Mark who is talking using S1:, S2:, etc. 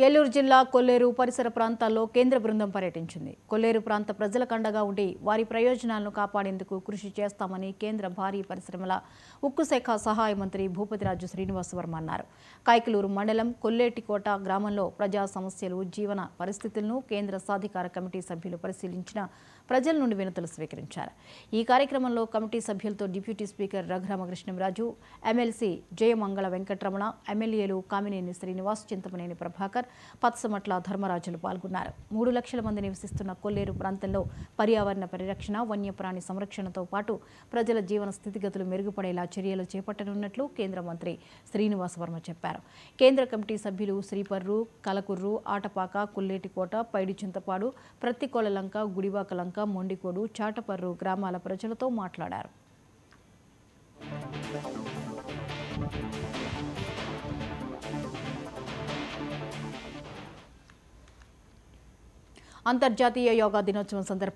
S1: ఏలూరు జిల్లా కొల్లేరు పరిసర ప్రాంతాల్లో కేంద్ర బృందం పర్యటించింది. కొల్లేరు ప్రాంత ప్రజలకు అండగా ఉండి వారి ప్రయోజనాలను కాపాడేందుకు కృషి చేస్తామని కేంద్ర భారీ పరిశ్రమల ఉక్కు శాఖ సహాయ మంత్రి భూపతిరాజు శ్రీనివాసవర్మ అన్నారు. కైకలూరు మండలం కొల్లేటికోట గ్రామంలో ప్రజా సమస్యలు, జీవన పరిస్థితులను కేంద్ర సాధికార కమిటీ సభ్యులు పరిశీలించిన ప్రజల నుండి వినతులు స్వీకరించారు. ఈ కార్యక్రమంలో కమిటీ సభ్యులతో deputy speaker Raghurama Krishnam Raju, MLC Jayamangala Venkataramana, ఎమ్మెల్యేలు కామినేని శ్రీనివాస్, చింతమనేని ప్రభాకర్, పత్సమట్ల ధర్మరాజులు పాల్గొన్నారు. 3 లక్షల మంది నివసిస్తున్న కొల్లేరు ప్రాంతంలో పర్యావరణ పరిరక్షణ, వన్యప్రాణి సంరక్షణతో పాటు ప్రజల జీవన స్థితిగతులు మెరుగుపడేలా చర్యలు చేపట్టనున్నట్లు కేంద్ర మంత్రి శ్రీనివాసవర్మ చెప్పారు. కేంద్ర కమిటీ సభ్యులు శ్రీపర్రు, కలకుర్రు, ఆటపాక, కొల్లేటికోట, పైడి చింతపాడు, ప్రత్తికోలలంక, గుడివాకలంక, మొండికోడు, చాటపర్రు గ్రామాల ప్రజలతో మాట్లాడారు. అంతర్జాతీయ యోగా దినోత్సవం సందర్భంగా